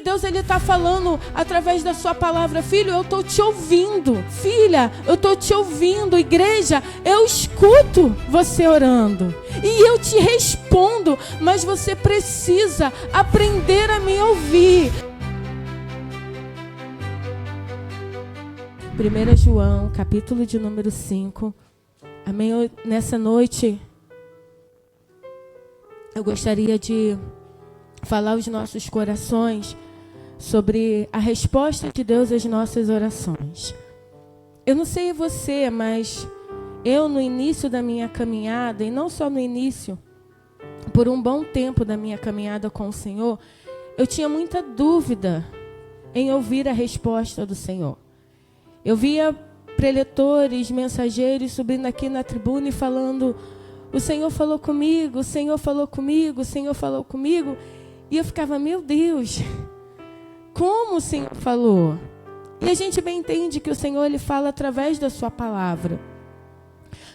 Deus, Ele está falando através da sua palavra. Filho, eu estou te ouvindo. Filha, eu estou te ouvindo. Igreja, eu escuto você orando. E eu te respondo. Mas você precisa aprender a me ouvir. 1 João, capítulo de número 5. Amém? Nessa noite, eu gostaria de falar aos nossos corações sobre a resposta de Deus às nossas orações. Eu não sei você, mas eu no início da minha caminhada, e não só no início, por um bom tempo da minha caminhada com o Senhor, eu tinha muita dúvida em ouvir a resposta do Senhor. Eu via preletores, mensageiros subindo aqui na tribuna e falando: o Senhor falou comigo, o Senhor falou comigo, o Senhor falou comigo. E eu ficava: meu Deus, como o Senhor falou? E a gente bem entende que o Senhor, Ele fala através da sua palavra.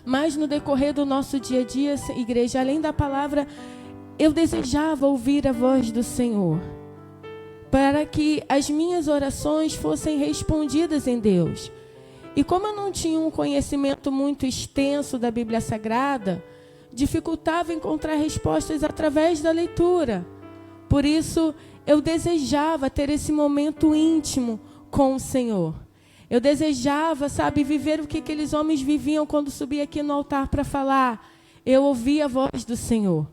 Mas no decorrer do nosso dia a dia, igreja, além da palavra, eu desejava ouvir a voz do Senhor, para que as minhas orações fossem respondidas em Deus. E como eu não tinha um conhecimento muito extenso da Bíblia Sagrada, dificultava encontrar respostas através da leitura. Por isso, eu desejava ter esse momento íntimo com o Senhor. Eu desejava, viver o que aqueles homens viviam quando subia aqui no altar para falar. Eu ouvia a voz do Senhor.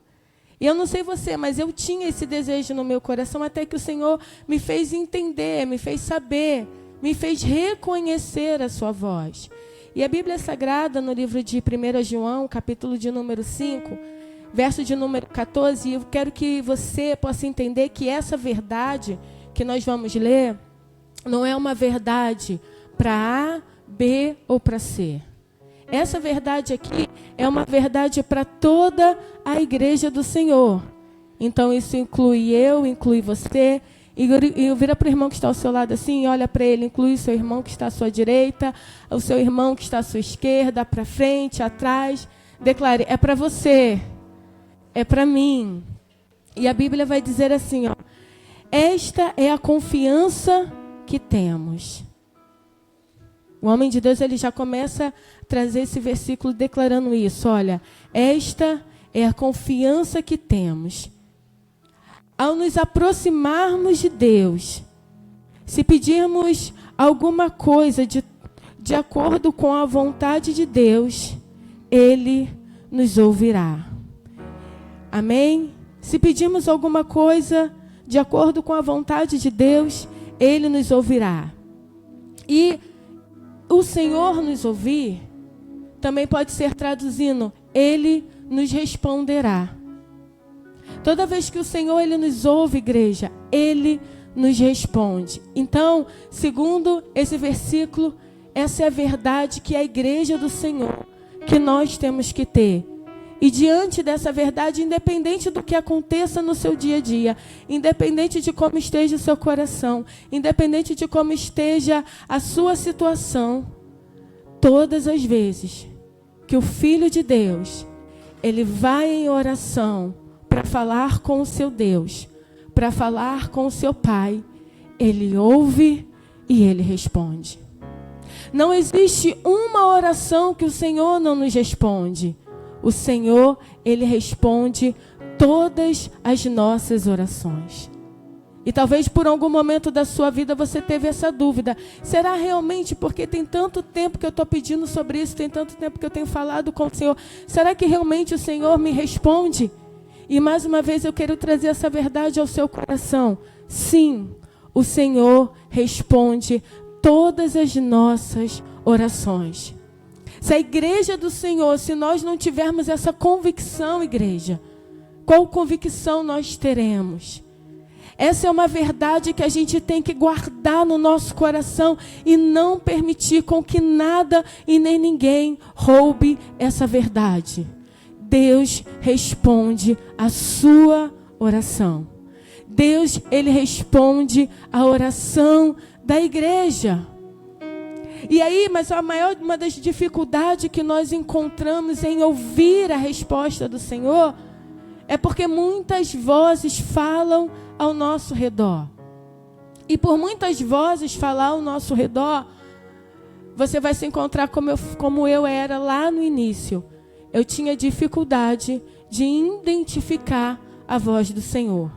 E eu não sei você, mas eu tinha esse desejo no meu coração, até que o Senhor me fez entender, me fez saber, me fez reconhecer a sua voz. E a Bíblia Sagrada, no livro de 1 João, capítulo de número 5, verso de número 14, eu quero que você possa entender que essa verdade que nós vamos ler não é uma verdade para A, B ou para C. Essa verdade aqui é uma verdade para toda a igreja do Senhor. Então isso inclui eu, inclui você. E vira para o irmão que está ao seu lado assim, olha para ele, inclui o seu irmão que está à sua direita, o seu irmão que está à sua esquerda, para frente, atrás. Declare: é para você. É para mim. E a Bíblia vai dizer assim, ó: esta é a confiança que temos. O homem de Deus, ele já começa a trazer esse versículo declarando isso. Olha, esta é a confiança que temos. Ao nos aproximarmos de Deus, se pedirmos alguma coisa de acordo com a vontade de Deus, Ele nos ouvirá. Amém? Se pedirmos alguma coisa de acordo com a vontade de Deus, Ele nos ouvirá. E o Senhor nos ouvir também pode ser traduzindo: Ele nos responderá. Toda vez que o Senhor, Ele nos ouve, igreja, Ele nos responde. Então, segundo esse versículo, essa é a verdade que a igreja do Senhor, que nós temos que ter. E diante dessa verdade, independente do que aconteça no seu dia a dia, independente de como esteja o seu coração, independente de como esteja a sua situação, todas as vezes que o Filho de Deus, ele vai em oração para falar com o seu Deus, para falar com o seu Pai, ele ouve e ele responde. Não existe uma oração que o Senhor não nos responde. O Senhor, Ele responde todas as nossas orações. E talvez por algum momento da sua vida você teve essa dúvida. Será realmente porque tem tanto tempo que eu estou pedindo sobre isso, tem tanto tempo que eu tenho falado com o Senhor. Será que realmente o Senhor me responde? E mais uma vez eu quero trazer essa verdade ao seu coração. Sim, o Senhor responde todas as nossas orações. Se a igreja do Senhor, se nós não tivermos essa convicção, igreja, qual convicção nós teremos? Essa é uma verdade que a gente tem que guardar no nosso coração e não permitir com que nada e nem ninguém roube essa verdade. Deus responde a sua oração. Deus, Ele responde a oração da igreja. E aí, mas uma das dificuldades que nós encontramos em ouvir a resposta do Senhor é porque muitas vozes falam ao nosso redor. E por muitas vozes falar ao nosso redor, você vai se encontrar como eu era lá no início. Eu tinha dificuldade de identificar a voz do Senhor.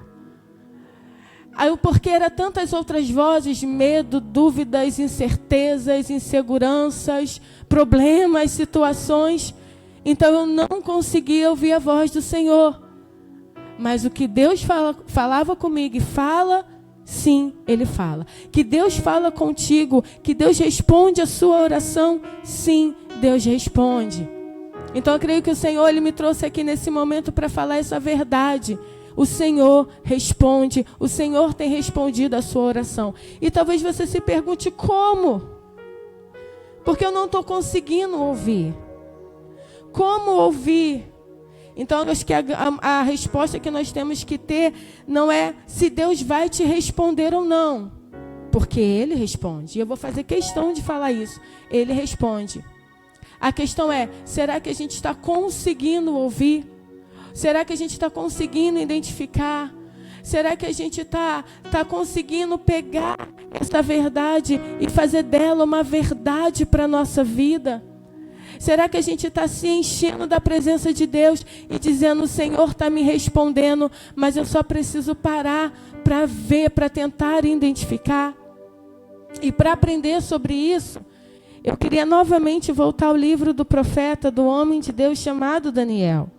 Porque eram tantas outras vozes, medo, dúvidas, incertezas, inseguranças, problemas, situações. Então eu não conseguia ouvir a voz do Senhor. Mas o que Deus falava comigo e fala, sim, Ele fala. Que Deus fala contigo, que Deus responde a sua oração, sim, Deus responde. Então eu creio que o Senhor, Ele me trouxe aqui nesse momento para falar essa verdade. O Senhor responde, o Senhor tem respondido a sua oração. E talvez você se pergunte como? Porque eu não estou conseguindo ouvir. Como ouvir? Então, eu acho que a resposta que nós temos que ter não é se Deus vai te responder ou não. Porque Ele responde. E eu vou fazer questão de falar isso. Ele responde. A questão é, será que a gente está conseguindo ouvir? Será que a gente está conseguindo identificar? Será que a gente está conseguindo pegar essa verdade e fazer dela uma verdade para a nossa vida? Será que a gente está se enchendo da presença de Deus e dizendo, o Senhor está me respondendo, mas eu só preciso parar para ver, para tentar identificar? E para aprender sobre isso, eu queria novamente voltar ao livro do profeta, do homem de Deus chamado Daniel.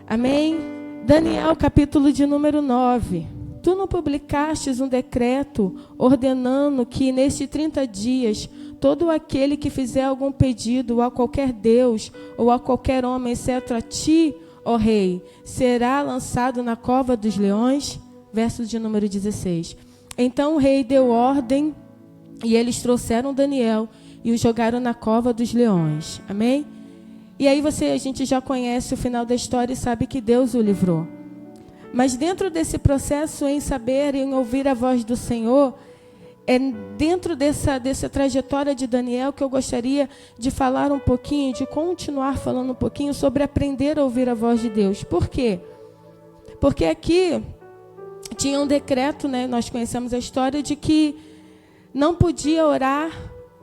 Amém? Daniel, capítulo de número 9. Tu não publicastes um decreto ordenando que nestes 30 dias todo aquele que fizer algum pedido a qualquer Deus ou a qualquer homem, exceto a ti, ó rei, será lançado na cova dos leões? Verso de número 16. Então o rei deu ordem e eles trouxeram Daniel e o jogaram na cova dos leões. Amém? E aí a gente já conhece o final da história e sabe que Deus o livrou. Mas dentro desse processo, em saber e em ouvir a voz do Senhor, é dentro dessa trajetória de Daniel que eu gostaria de falar um pouquinho, de continuar falando um pouquinho sobre aprender a ouvir a voz de Deus. Por quê? Porque aqui tinha um decreto, né? Nós conhecemos a história de que não podia orar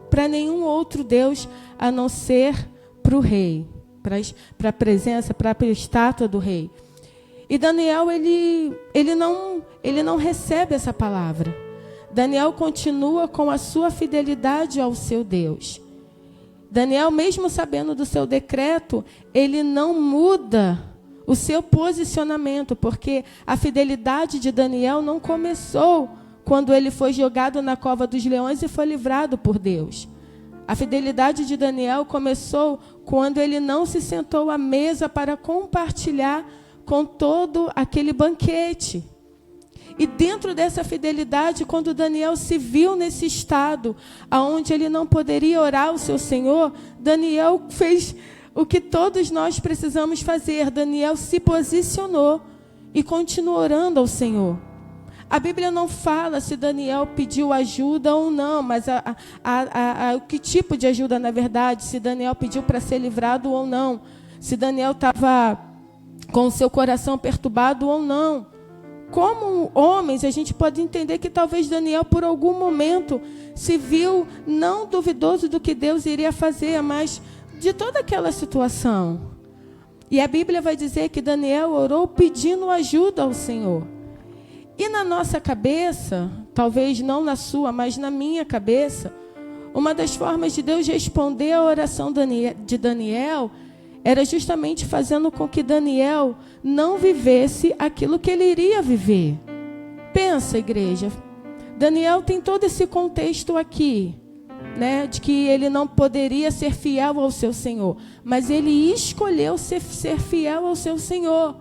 para nenhum outro Deus a não ser para o rei, para a presença, para a estátua do rei. E Daniel, ele não recebe essa palavra. Daniel continua com a sua fidelidade ao seu Deus. Daniel, mesmo sabendo do seu decreto, ele não muda o seu posicionamento, porque a fidelidade de Daniel não começou quando ele foi jogado na cova dos leões e foi livrado por Deus. A fidelidade de Daniel começou quando ele não se sentou à mesa para compartilhar com todo aquele banquete. E dentro dessa fidelidade, quando Daniel se viu nesse estado, onde ele não poderia orar ao seu Senhor, Daniel fez o que todos nós precisamos fazer. Daniel se posicionou e continuou orando ao Senhor. A Bíblia não fala se Daniel pediu ajuda ou não, mas que tipo de ajuda, na verdade, se Daniel pediu para ser livrado ou não, se Daniel estava com o seu coração perturbado ou não. Como homens, a gente pode entender que talvez Daniel, por algum momento, se viu não duvidoso do que Deus iria fazer, mas de toda aquela situação. E a Bíblia vai dizer que Daniel orou pedindo ajuda ao Senhor. E na nossa cabeça, talvez não na sua, mas na minha cabeça, uma das formas de Deus responder a oração de Daniel era justamente fazendo com que Daniel não vivesse aquilo que ele iria viver. Pensa, igreja, Daniel tem todo esse contexto aqui, né, de que ele não poderia ser fiel ao seu Senhor, mas ele escolheu ser fiel ao seu Senhor.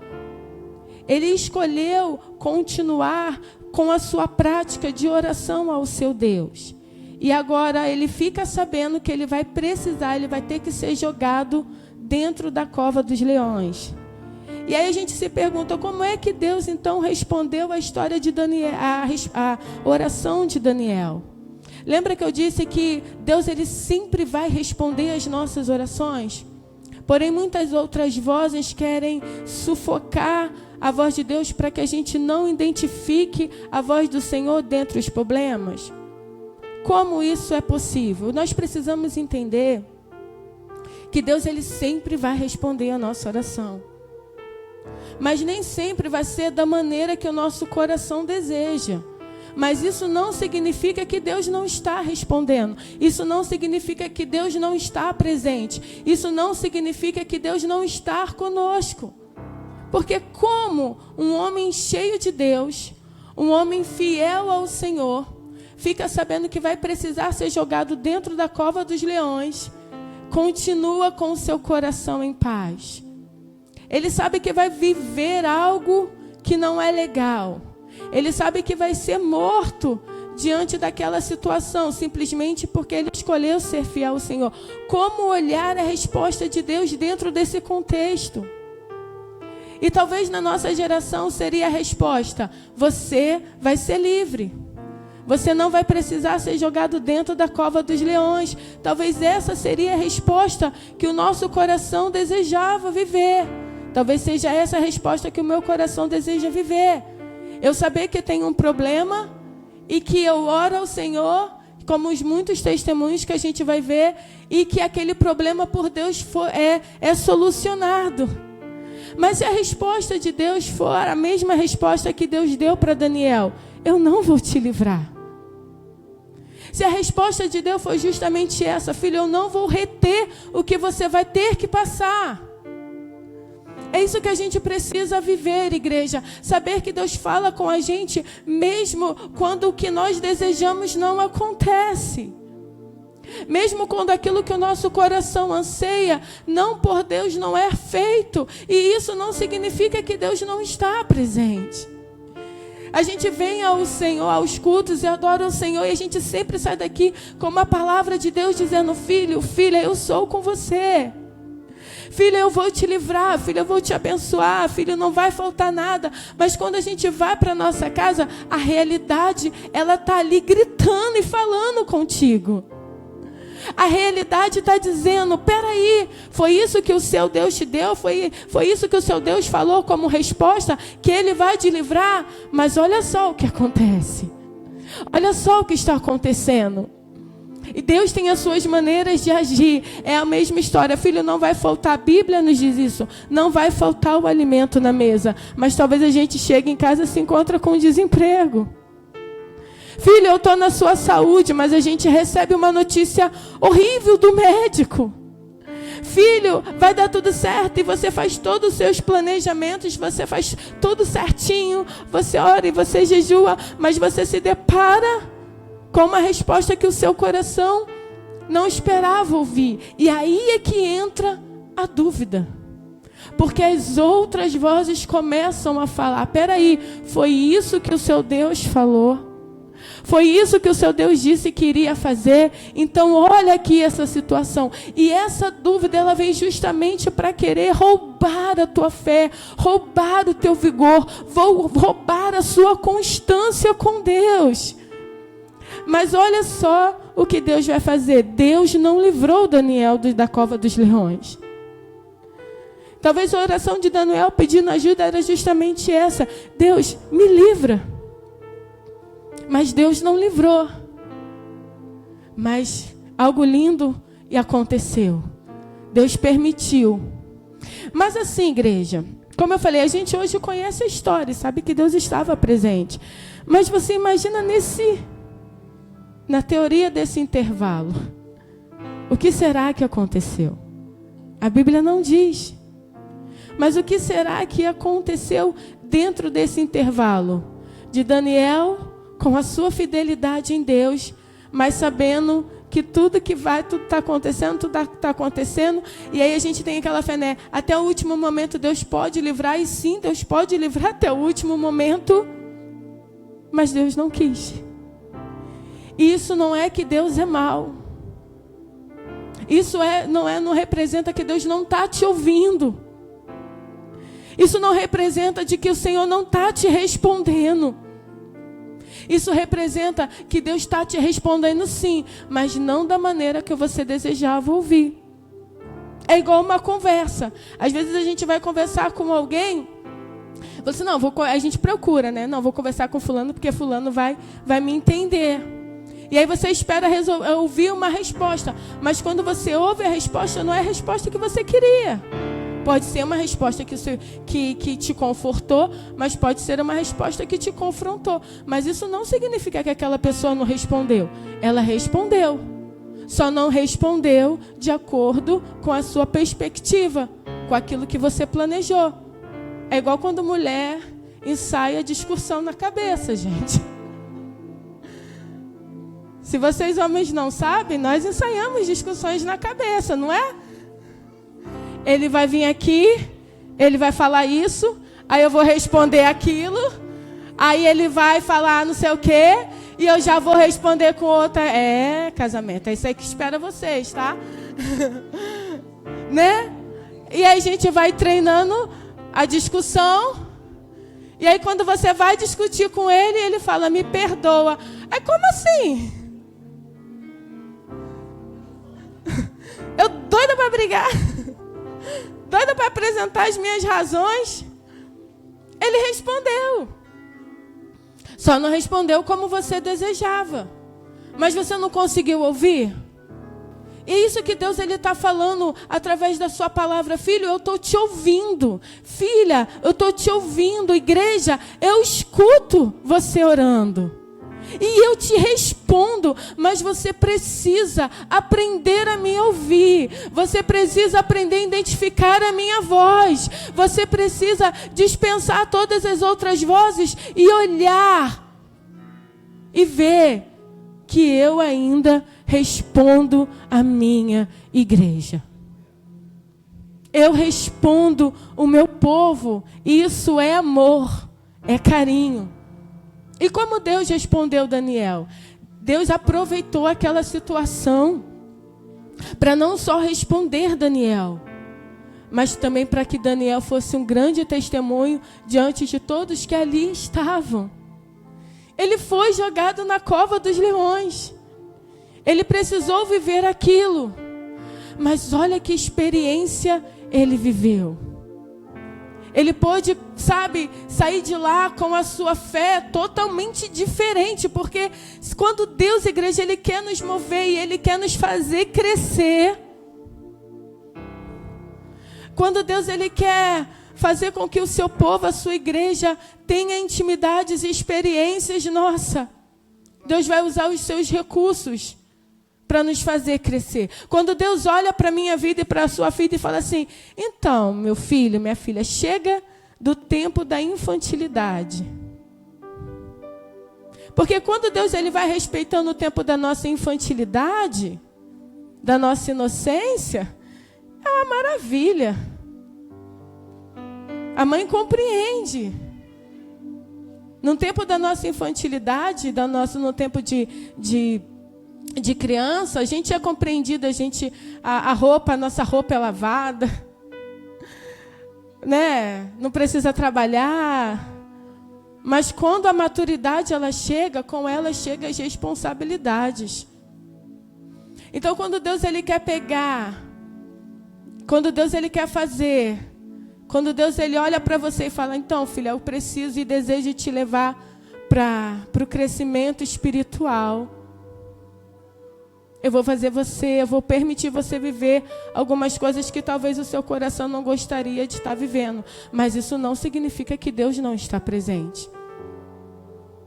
Ele escolheu continuar com a sua prática de oração ao seu Deus. E agora ele fica sabendo que ele vai precisar, ele vai ter que ser jogado dentro da cova dos leões. E aí a gente se pergunta, como é que Deus então respondeu a história de Daniel, a oração de Daniel? Lembra que eu disse que Deus ele sempre vai responder as nossas orações? Porém, muitas outras vozes querem sufocar a voz de Deus para que a gente não identifique a voz do Senhor dentro dos problemas? Como isso é possível? Nós precisamos entender que Deus, Ele sempre vai responder a nossa oração. Mas nem sempre vai ser da maneira que o nosso coração deseja. Mas isso não significa que Deus não está respondendo. Isso não significa que Deus não está presente. Isso não significa que Deus não está conosco. Porque como um homem cheio de Deus, um homem fiel ao Senhor, fica sabendo que vai precisar ser jogado dentro da cova dos leões, continua com o seu coração em paz. Ele sabe que vai viver algo que não é legal. Ele sabe que vai ser morto diante daquela situação, simplesmente porque ele escolheu ser fiel ao Senhor. Como olhar a resposta de Deus dentro desse contexto? E talvez na nossa geração seria a resposta: você vai ser livre. Você não vai precisar ser jogado dentro da cova dos leões. Talvez essa seria a resposta que o nosso coração desejava viver. Talvez seja essa a resposta que o meu coração deseja viver. Eu saber que tenho um problema e que eu oro ao Senhor, como os muitos testemunhos que a gente vai ver, e que aquele problema por Deus é solucionado. Mas se a resposta de Deus for a mesma resposta que Deus deu para Daniel: eu não vou te livrar. Se a resposta de Deus foi justamente essa: filho, eu não vou reter o que você vai ter que passar. É isso que a gente precisa viver, igreja. Saber que Deus fala com a gente mesmo quando o que nós desejamos não acontece. Mesmo quando aquilo que o nosso coração anseia, não por Deus, não é feito. E isso não significa que Deus não está presente. A gente vem ao Senhor, aos cultos, e adora o Senhor, e a gente sempre sai daqui com uma palavra de Deus dizendo: filho, filha, eu sou com você. Filha, eu vou te livrar. Filha, eu vou te abençoar. Filho, não vai faltar nada. Mas quando a gente vai para nossa casa, a realidade, ela está ali gritando e falando contigo. A realidade está dizendo: peraí, foi isso que o seu Deus te deu? Foi isso que o seu Deus falou como resposta? Que Ele vai te livrar? Mas olha só o que acontece. Olha só o que está acontecendo. E Deus tem as suas maneiras de agir. É a mesma história. Filho, não vai faltar. A Bíblia nos diz isso. Não vai faltar o alimento na mesa. Mas talvez a gente chegue em casa e se encontre com desemprego. Filho, eu estou na sua saúde, mas a gente recebe uma notícia horrível do médico. Filho, vai dar tudo certo, e você faz todos os seus planejamentos, você faz tudo certinho, você ora e você jejua, mas você se depara com uma resposta que o seu coração não esperava ouvir. E aí é que entra a dúvida. Porque as outras vozes começam a falar: peraí, foi isso que o seu Deus falou? Foi isso que o seu Deus disse que iria fazer? Então olha aqui essa situação. E essa dúvida, ela vem justamente para querer roubar a tua fé, roubar o teu vigor, roubar a sua constância com Deus. Mas olha só o que Deus vai fazer. Deus não livrou Daniel da cova dos leões. Talvez a oração de Daniel pedindo ajuda era justamente essa: Deus, me livra. Mas Deus não livrou. Mas algo lindo aconteceu. Deus permitiu. Mas assim, igreja, como eu falei, a gente hoje conhece a história, sabe que Deus estava presente. Mas você imagina na teoria desse intervalo, o que será que aconteceu? A Bíblia não diz. Mas o que será que aconteceu dentro desse intervalo? De Daniel com a sua fidelidade em Deus, mas sabendo que tudo está acontecendo, tudo está acontecendo. E aí a gente tem aquela fé, né? Até o último momento Deus pode livrar. E sim, Deus pode livrar até o último momento. Mas Deus não quis. E isso não é que Deus é mau. Isso não representa que Deus não está te ouvindo. Isso não representa de que o Senhor não está te respondendo. Isso representa que Deus está te respondendo sim, mas não da maneira que você desejava ouvir. É igual uma conversa. Às vezes a gente vai conversar com alguém, Você, não, a gente procura, né? Não, vou conversar com fulano porque fulano vai me entender. E aí você espera ouvir uma resposta. Mas quando você ouve a resposta, não é a resposta que você queria. Pode ser uma resposta que te confortou, mas pode ser uma resposta que te confrontou. Mas isso não significa que aquela pessoa não respondeu. Ela respondeu. Só não respondeu de acordo com a sua perspectiva, com aquilo que você planejou. É igual quando mulher ensaia discussão na cabeça, gente. Se vocês homens não sabem, nós ensaiamos discussões na cabeça, não é? Ele vai vir aqui, ele vai falar isso, aí eu vou responder aquilo, aí ele vai falar não sei o quê, e eu já vou responder com outra. É, casamento, é isso aí que espera vocês, tá? Né? E aí a gente vai treinando a discussão, e aí quando você vai discutir com ele, ele fala, me perdoa. Aí como assim? Eu doida para brigar. Doida para apresentar as minhas razões. Ele respondeu. Só não respondeu como você desejava. Mas você não conseguiu ouvir? E é isso que Deus está falando através da sua palavra. Filho, eu estou te ouvindo. Filha, eu estou te ouvindo. Igreja, eu escuto você orando. E eu te respondo, mas você precisa aprender a me ouvir. Você precisa aprender a identificar a minha voz. Você precisa dispensar todas as outras vozes e olhar e ver que eu ainda respondo a minha igreja. Eu respondo o meu povo. Isso é amor, é carinho. E como Deus respondeu Daniel? Deus aproveitou aquela situação para não só responder Daniel, mas também para que Daniel fosse um grande testemunho diante de todos que ali estavam. Ele foi jogado na cova dos leões. Ele precisou viver aquilo. Mas olha que experiência ele viveu. Ele pôde, sair de lá com a sua fé totalmente diferente. Porque quando Deus, igreja, Ele quer nos mover e Ele quer nos fazer crescer. Quando Deus, Ele quer fazer com que o seu povo, a sua igreja, tenha intimidades e experiências, nossa, Deus vai usar os seus recursos para nos fazer crescer. Quando Deus olha para a minha vida e para a sua vida e fala assim, então, meu filho, minha filha, chega do tempo da infantilidade. Porque quando Deus ele vai respeitando o tempo da nossa infantilidade, da nossa inocência, é uma maravilha. A mãe compreende. No tempo da nossa infantilidade, no tempo de criança, a gente é compreendido, a nossa roupa é lavada, né? Não precisa trabalhar. Mas quando a maturidade ela chega, com ela chegam as responsabilidades. Então, quando Deus ele quer pegar, quando Deus ele quer fazer, quando Deus ele olha para você e fala, então, filha, eu preciso e desejo te levar para o crescimento espiritual. Eu vou permitir você viver algumas coisas que talvez o seu coração não gostaria de estar vivendo. Mas isso não significa que Deus não está presente.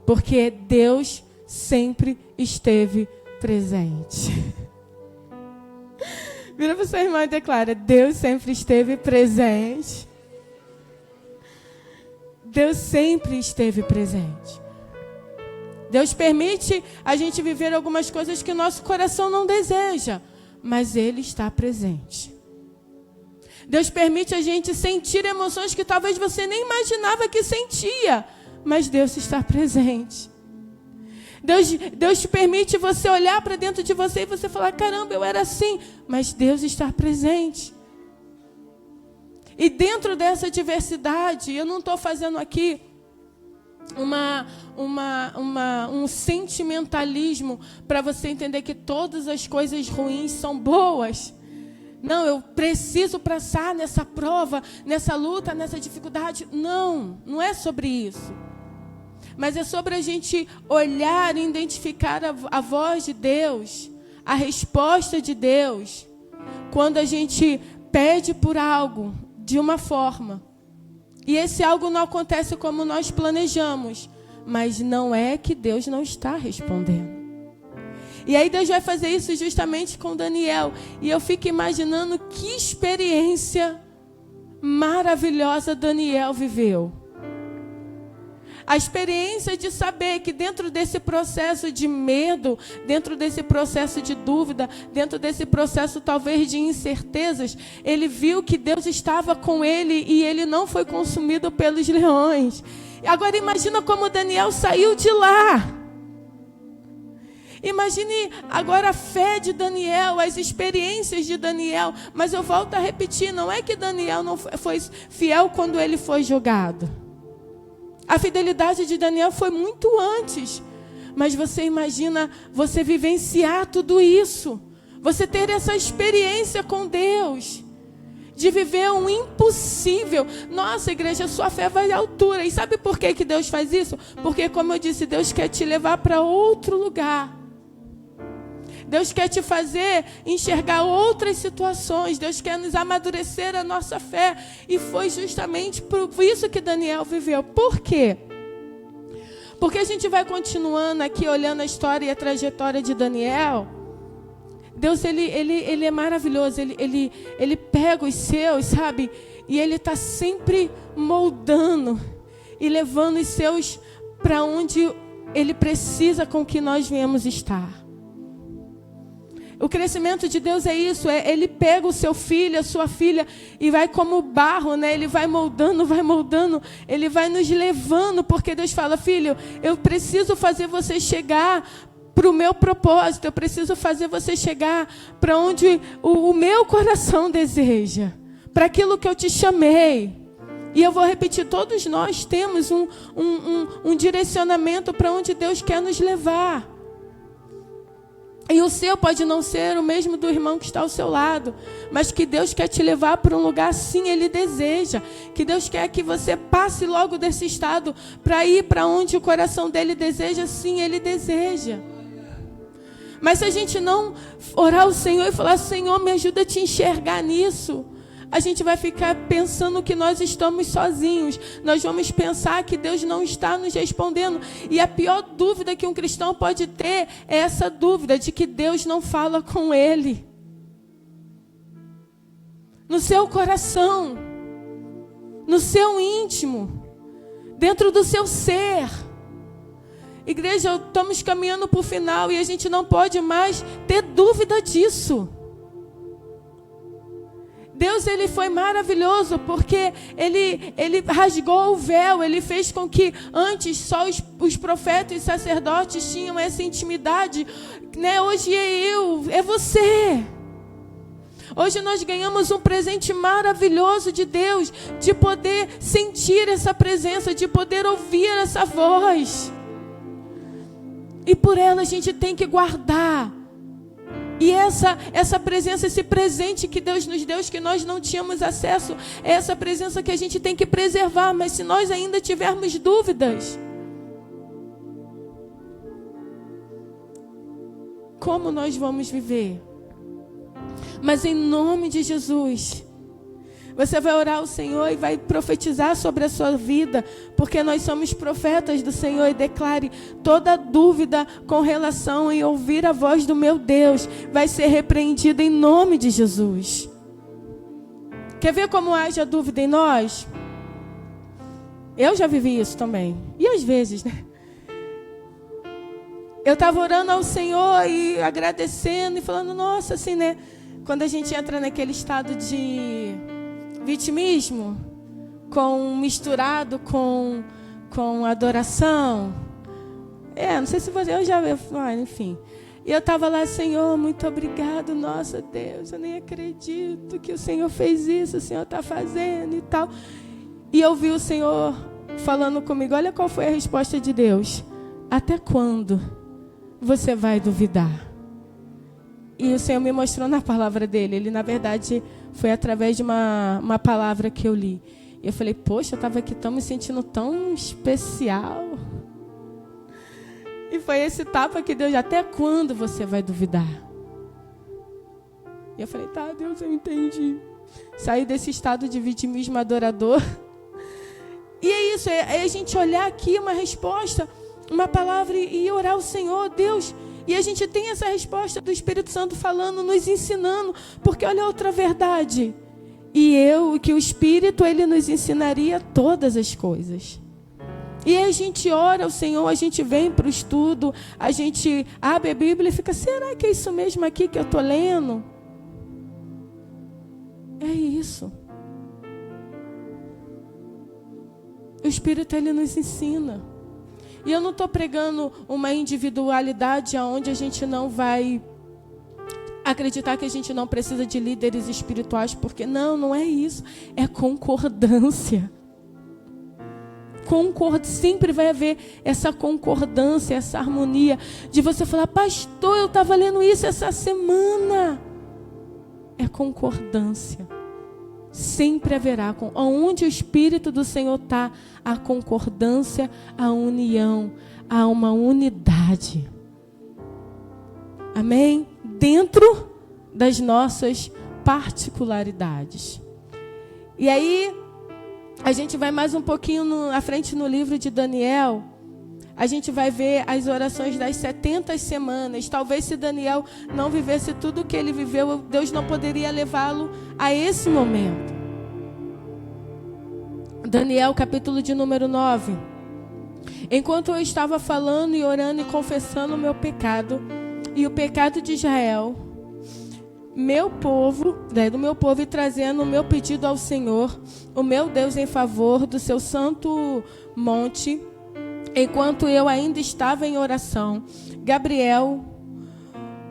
Porque Deus sempre esteve presente. Vira para sua irmã e declara, Deus sempre esteve presente. Deus sempre esteve presente. Deus permite a gente viver algumas coisas que o nosso coração não deseja, mas Ele está presente. Deus permite a gente sentir emoções que talvez você nem imaginava que sentia, mas Deus está presente. Deus te permite você olhar para dentro de você e você falar, caramba, eu era assim, mas Deus está presente. E dentro dessa diversidade, eu não estou fazendo aqui um sentimentalismo para você entender que todas as coisas ruins são boas. Não, eu preciso passar nessa prova, nessa luta, nessa dificuldade. Não, não é sobre isso. Mas é sobre a gente olhar e identificar a voz de Deus, a resposta de Deus, quando a gente pede por algo de uma forma. E esse algo não acontece como nós planejamos, mas não é que Deus não está respondendo. E aí Deus vai fazer isso justamente com Daniel. E eu fico imaginando que experiência maravilhosa Daniel viveu. A experiência de saber que dentro desse processo de medo, dentro desse processo de dúvida, dentro desse processo talvez de incertezas, ele viu que Deus estava com ele e ele não foi consumido pelos leões. Agora imagina como Daniel saiu de lá. Imagine agora a fé de Daniel, as experiências de Daniel. Mas eu volto a repetir, não é que Daniel não foi fiel quando ele foi jogado. A fidelidade de Daniel foi muito antes. Mas você imagina você vivenciar tudo isso. Você ter essa experiência com Deus. De viver um impossível. Nossa, igreja, sua fé vai à altura. E sabe por que Deus faz isso? Porque, como eu disse, Deus quer te levar para outro lugar. Deus quer te fazer enxergar outras situações. Deus quer nos amadurecer a nossa fé. E foi justamente por isso que Daniel viveu. Por quê? Porque a gente vai continuando aqui olhando a história e a trajetória de Daniel. Deus, ele é maravilhoso. Ele pega os seus, sabe? E ele está sempre moldando e levando os seus para onde ele precisa com que nós venhamos estar. O crescimento de Deus é isso, ele pega o seu filho, a sua filha e vai como barro, né? Ele vai moldando, ele vai nos levando, porque Deus fala, filho, eu preciso fazer você chegar para o meu propósito, eu preciso fazer você chegar para onde o meu coração deseja, para aquilo que eu te chamei. E eu vou repetir, todos nós temos um direcionamento para onde Deus quer nos levar. E o seu pode não ser o mesmo do irmão que está ao seu lado, mas que Deus quer te levar para um lugar, sim, Ele deseja. Que Deus quer que você passe logo desse estado para ir para onde o coração dele deseja, sim, Ele deseja. Mas se a gente não orar ao Senhor e falar, Senhor, me ajuda a te enxergar nisso, a gente vai ficar pensando que nós estamos sozinhos. Nós vamos pensar que Deus não está nos respondendo. E a pior dúvida que um cristão pode ter é essa dúvida de que Deus não fala com ele. No seu coração, no seu íntimo, dentro do seu ser. Igreja, estamos caminhando para o final e a gente não pode mais ter dúvida disso. Deus, ele foi maravilhoso porque ele rasgou o véu, ele fez com que antes só os profetas e sacerdotes tinham essa intimidade, né? Hoje é você. Hoje nós ganhamos um presente maravilhoso de Deus, de poder sentir essa presença, de poder ouvir essa voz. E por ela a gente tem que guardar. E essa presença, esse presente que Deus nos deu, que nós não tínhamos acesso, é essa presença que a gente tem que preservar. Mas se nós ainda tivermos dúvidas, como nós vamos viver? Mas em nome de Jesus, você vai orar ao Senhor e vai profetizar sobre a sua vida, porque nós somos profetas do Senhor, e declare toda dúvida com relação em ouvir a voz do meu Deus vai ser repreendida em nome de Jesus. Quer ver como age a dúvida em nós? Eu já vivi isso também. E às vezes, né? Eu estava orando ao Senhor e agradecendo e falando, nossa, assim, né? Quando a gente entra naquele estado de vitimismo, misturado com adoração. Não sei se você... enfim. E eu estava lá, Senhor, muito obrigado, nossa Deus, eu nem acredito que o Senhor fez isso, o Senhor está fazendo e tal. E eu vi o Senhor falando comigo, olha qual foi a resposta de Deus. Até quando você vai duvidar? E o Senhor me mostrou na palavra dele. Ele, na verdade, foi através de uma palavra que eu li. E eu falei, poxa, eu estava aqui tão me sentindo tão especial. E foi esse tapa que Deus, até quando você vai duvidar? E eu falei, tá, Deus, eu entendi. Saí desse estado de vitimismo adorador. E é isso, é a gente olhar aqui uma resposta, uma palavra e orar ao Senhor, Deus. E a gente tem essa resposta do Espírito Santo falando, nos ensinando. Porque olha outra verdade. Que o Espírito, ele nos ensinaria todas as coisas. E aí a gente ora ao Senhor, a gente vem para o estudo, a gente abre a Bíblia e fica, será que é isso mesmo aqui que eu estou lendo? É isso. O Espírito, ele nos ensina. E eu não estou pregando uma individualidade onde a gente não vai acreditar que a gente não precisa de líderes espirituais, porque não é isso. É concordância. Sempre vai haver essa concordância, essa harmonia de você falar, pastor, eu estava lendo isso essa semana. É concordância. Sempre haverá, onde o Espírito do Senhor está, a concordância, a união, há uma unidade. Amém? Dentro das nossas particularidades. E aí, a gente vai mais um pouquinho à frente no livro de Daniel. A gente vai ver as orações das 70 semanas. Talvez se Daniel não vivesse tudo o que ele viveu, Deus não poderia levá-lo a esse momento. Daniel, capítulo de número 9. Enquanto eu estava falando e orando e confessando o meu pecado e o pecado de Israel, do meu povo, e trazendo o meu pedido ao Senhor, o meu Deus, em favor do seu santo monte, enquanto eu ainda estava em oração, Gabriel,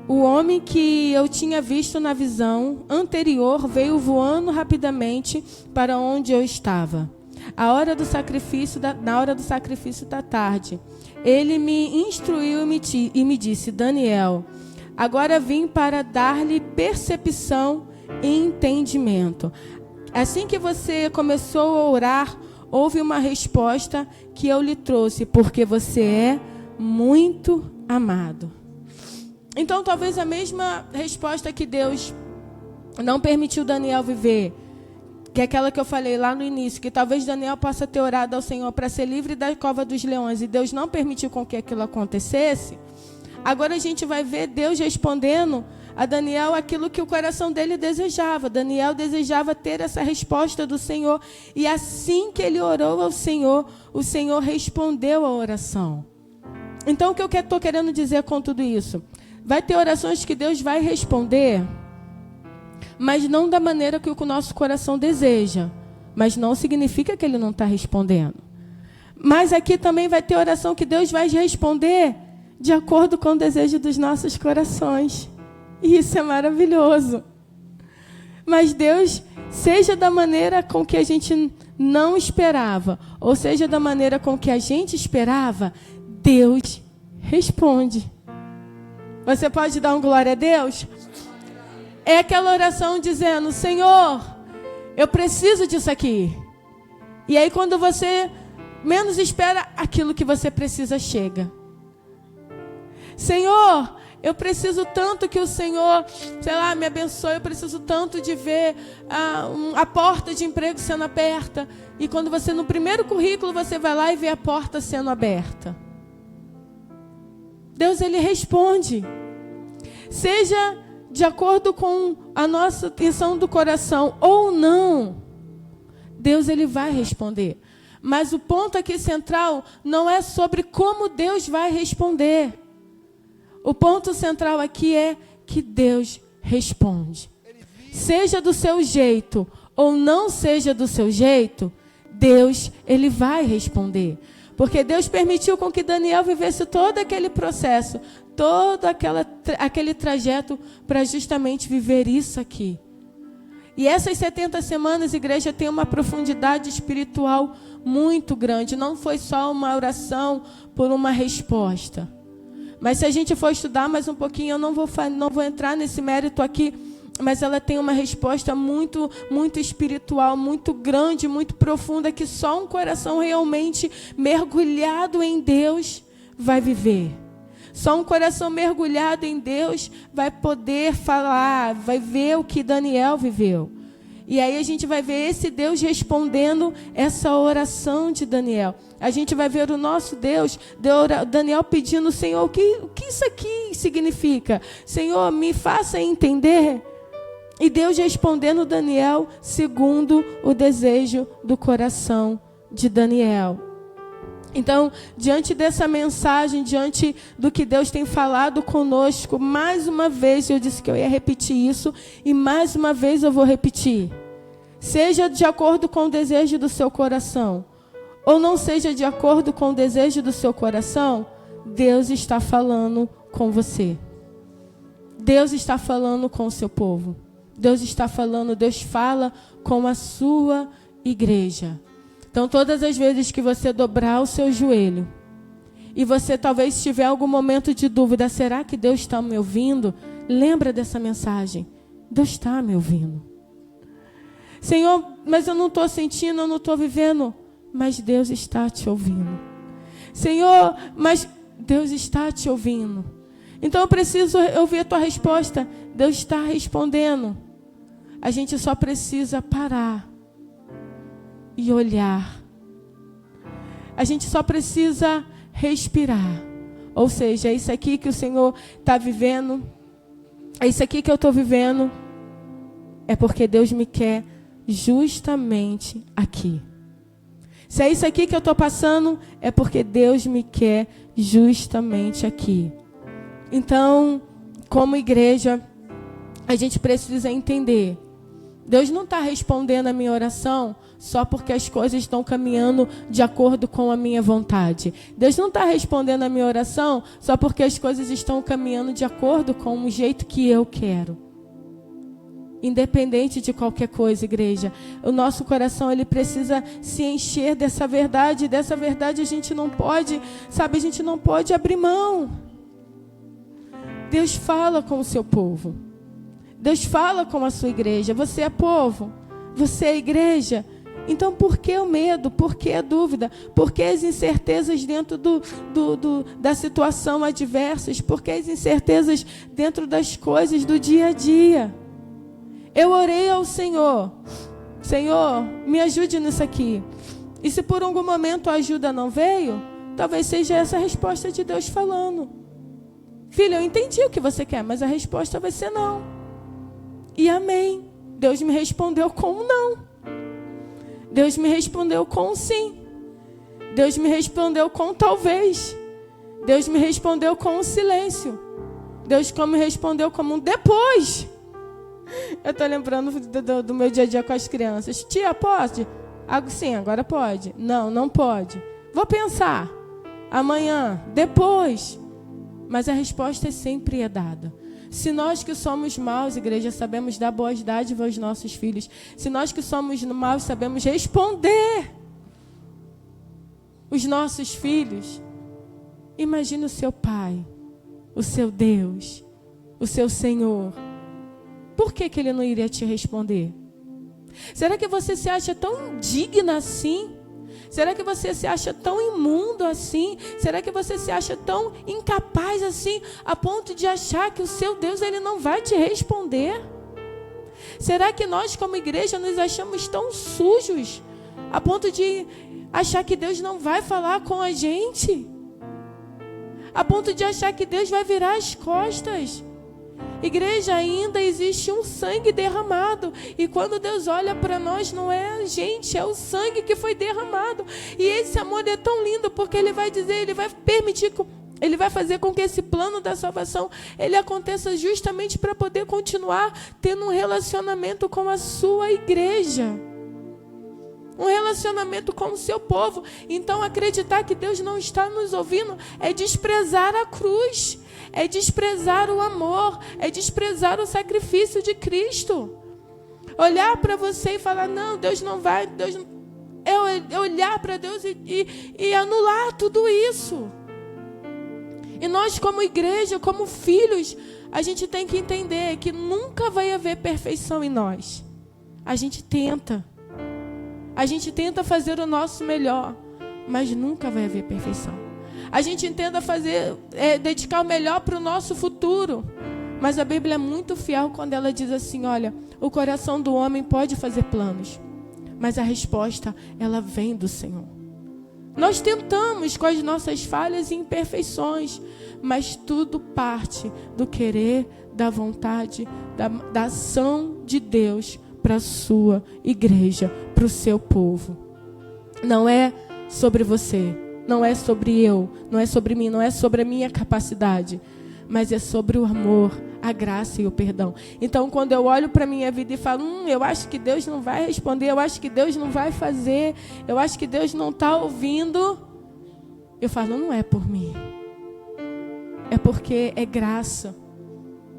o homem que eu tinha visto na visão anterior, veio voando rapidamente para onde eu estava. Na hora do sacrifício da tarde, ele me instruiu e me disse, Daniel, agora vim para dar-lhe percepção e entendimento. Assim que você começou a orar, houve uma resposta que eu lhe trouxe, porque você é muito amado. Então, talvez a mesma resposta que Deus não permitiu Daniel viver, que é aquela que eu falei lá no início, que talvez Daniel possa ter orado ao Senhor para ser livre da cova dos leões, e Deus não permitiu com que aquilo acontecesse. Agora a gente vai ver Deus respondendo a Daniel aquilo que o coração dele desejava. Daniel desejava ter essa resposta do Senhor. E assim que ele orou ao Senhor, o Senhor respondeu a oração. Então o que eu estou querendo dizer com tudo isso? Vai ter orações que Deus vai responder, mas não da maneira que o nosso coração deseja. Mas não significa que ele não está respondendo. Mas aqui também vai ter oração que Deus vai responder de acordo com o desejo dos nossos corações. E isso é maravilhoso. Mas Deus, seja da maneira com que a gente não esperava, ou seja da maneira com que a gente esperava, Deus responde. Você pode dar um glória a Deus? É aquela oração dizendo, Senhor, eu preciso disso aqui. E aí quando você menos espera, aquilo que você precisa chega. Senhor, eu preciso tanto que o Senhor, me abençoe. Eu preciso tanto de ver a porta de emprego sendo aberta. E quando você, no primeiro currículo, você vai lá e vê a porta sendo aberta. Deus, ele responde. Seja de acordo com a nossa intenção do coração ou não, Deus, ele vai responder. Mas o ponto aqui central não é sobre como Deus vai responder. O ponto central aqui é que Deus responde. Seja do seu jeito ou não seja do seu jeito, Deus, ele vai responder. Porque Deus permitiu com que Daniel vivesse todo aquele processo, todo aquele trajeto para justamente viver isso aqui. E essas 70 semanas, igreja, tem uma profundidade espiritual muito grande. Não foi só uma oração por uma resposta. Mas se a gente for estudar mais um pouquinho, eu não vou entrar nesse mérito aqui, mas ela tem uma resposta muito, muito espiritual, muito grande, muito profunda, que só um coração realmente mergulhado em Deus vai viver. Só um coração mergulhado em Deus vai poder falar, vai ver o que Daniel viveu. E aí a gente vai ver esse Deus respondendo essa oração de Daniel. A gente vai ver o nosso Deus, Daniel pedindo, Senhor, o que isso aqui significa? Senhor, me faça entender. E Deus respondendo Daniel segundo o desejo do coração de Daniel. Então, diante dessa mensagem, diante do que Deus tem falado conosco, mais uma vez eu disse que eu ia repetir isso, e mais uma vez eu vou repetir. Seja de acordo com o desejo do seu coração, ou não seja de acordo com o desejo do seu coração, Deus está falando com você. Deus está falando com o seu povo. Deus está falando, Deus fala com a sua igreja. Então, todas as vezes que você dobrar o seu joelho e você talvez tiver algum momento de dúvida, será que Deus está me ouvindo? Lembra dessa mensagem. Deus está me ouvindo. Senhor, mas eu não estou sentindo, eu não estou vivendo. Mas Deus está te ouvindo. Senhor, mas Deus está te ouvindo. Então eu preciso ouvir a tua resposta. Deus está respondendo. A gente só precisa parar e olhar. A gente só precisa respirar. Ou seja, é isso aqui que o Senhor está vivendo. É isso aqui que eu estou vivendo. É porque Deus me quer justamente aqui. Se é isso aqui que eu estou passando, é porque Deus me quer justamente aqui. Então, como igreja, a gente precisa entender. Deus não está respondendo a minha oração só porque as coisas estão caminhando de acordo com a minha vontade. Deus não está respondendo a minha oração só porque as coisas estão caminhando de acordo com o jeito que eu quero. Independente de qualquer coisa, igreja, o nosso coração ele precisa se encher dessa verdade. Dessa verdade a gente não pode, sabe, a gente não pode abrir mão. Deus fala com o seu povo. Deus fala com a sua igreja. Você é povo, você é igreja. Então por que o medo? Por que a dúvida? Por que as incertezas dentro da situação adversas? Por que as incertezas dentro das coisas do dia a dia? Eu orei ao Senhor. Senhor, me ajude nisso aqui. E se por algum momento a ajuda não veio, talvez seja essa a resposta de Deus falando. Filho, eu entendi o que você quer, mas a resposta vai ser não. E amém. Deus me respondeu com um não. Deus me respondeu com um sim. Deus me respondeu com talvez. Deus me respondeu com um silêncio. Deus me respondeu como um depois. Eu estou lembrando do meu dia a dia com as crianças. Tia, pode? Sim, agora pode. Não, não pode. Vou pensar. Amanhã, depois. Mas a resposta sempre é dada. Se nós que somos maus, igreja, sabemos dar boas dádivas aos nossos filhos. Se nós que somos maus sabemos responder os nossos filhos. Imagine o seu pai, o seu Deus, o seu Senhor. Por que Ele não iria te responder? Será que você se acha tão indigna assim? Será que você se acha tão imundo assim? Será que você se acha tão incapaz assim, a ponto de achar que o seu Deus ele não vai te responder? Será que nós como igreja nos achamos tão sujos, a ponto de achar que Deus não vai falar com a gente? A ponto de achar que Deus vai virar as costas? Igreja, ainda existe um sangue derramado. E quando Deus olha para nós, não é a gente, é o sangue que foi derramado. E esse amor é tão lindo, porque Ele vai dizer, Ele vai permitir, Ele vai fazer com que esse plano da salvação, ele aconteça justamente para poder continuar tendo um relacionamento com a sua igreja. Um relacionamento com o seu povo. Então acreditar que Deus não está nos ouvindo é desprezar a cruz. É desprezar o amor, é desprezar o sacrifício de Cristo. Olhar para você e falar, não, Deus não vai, Deus não... É olhar para Deus e anular tudo isso. E nós, como igreja, como filhos, a gente tem que entender que nunca vai haver perfeição em nós. A gente tenta fazer o nosso melhor, mas nunca vai haver perfeição. A gente tenta dedicar o melhor para o nosso futuro, mas a Bíblia é muito fiel quando ela diz assim, olha, o coração do homem pode fazer planos, mas a resposta, ela vem do Senhor. Nós tentamos com as nossas falhas e imperfeições, mas tudo parte do querer, da vontade, da ação de Deus para a sua igreja, para o seu povo. Não é sobre você, não é sobre eu, não é sobre mim, não é sobre a minha capacidade, mas é sobre o amor, a graça e o perdão. Então, quando eu olho para a minha vida e falo, eu acho que Deus não vai responder, eu acho que Deus não vai fazer, eu acho que Deus não está ouvindo, eu falo, não é por mim. É porque é graça,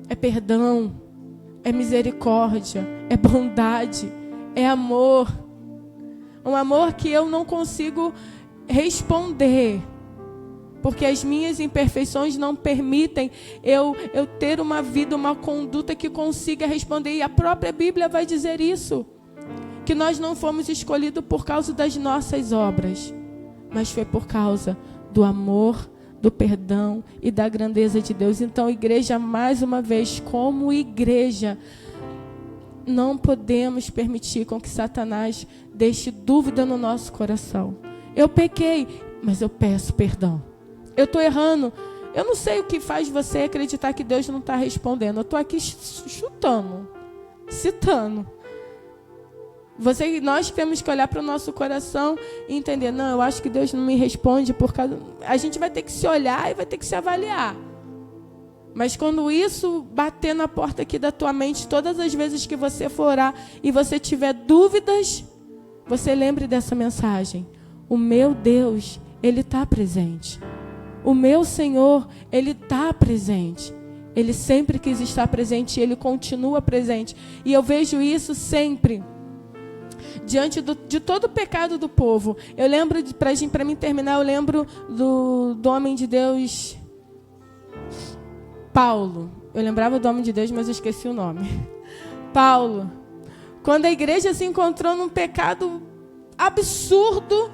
é perdão, é misericórdia, é bondade, é amor. Um amor que eu não consigo responder, porque as minhas imperfeições não permitem eu ter uma vida, uma conduta que consiga responder. E a própria Bíblia vai dizer isso, que nós não fomos escolhidos por causa das nossas obras, mas foi por causa do amor, do perdão e da grandeza de Deus. Então, igreja, mais uma vez, como igreja, não podemos permitir com que Satanás deixe dúvida no nosso coração. Eu pequei, mas eu peço perdão. Eu estou errando. Eu não sei o que faz você acreditar que Deus não está respondendo. Eu estou aqui chutando, citando. Nós temos que olhar para o nosso coração e entender, não, eu acho que Deus não me responde por causa... A gente vai ter que se olhar e vai ter que se avaliar. Mas quando isso bater na porta aqui da tua mente, todas as vezes que você for orar e você tiver dúvidas, você lembre dessa mensagem. O meu Deus, Ele está presente. O meu Senhor, Ele está presente. Ele sempre quis estar presente e Ele continua presente. E eu vejo isso sempre. Diante de todo o pecado do povo. Eu lembro, para mim terminar, eu lembro do homem de Deus, Paulo. Eu lembrava do homem de Deus, mas eu esqueci o nome. Paulo. Quando a igreja se encontrou num pecado absurdo,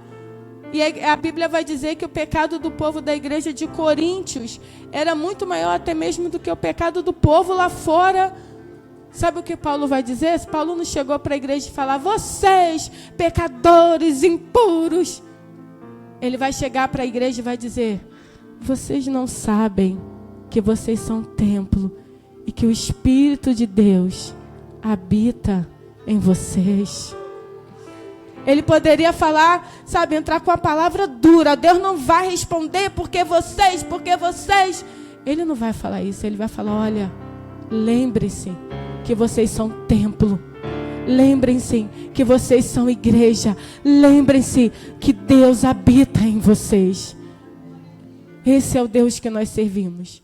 e a Bíblia vai dizer que o pecado do povo da igreja de Coríntios era muito maior até mesmo do que o pecado do povo lá fora. Sabe o que Paulo vai dizer? Paulo não chegou para a igreja e falar, vocês, pecadores impuros. Ele vai chegar para a igreja e vai dizer, vocês não sabem que vocês são templo e que o Espírito de Deus habita em vocês. Ele poderia falar, sabe, entrar com a palavra dura. Deus não vai responder porque vocês. Ele não vai falar isso. Ele vai falar, olha, lembre-se que vocês são templo. Lembrem-se que vocês são igreja. Lembrem-se que Deus habita em vocês. Esse é o Deus que nós servimos.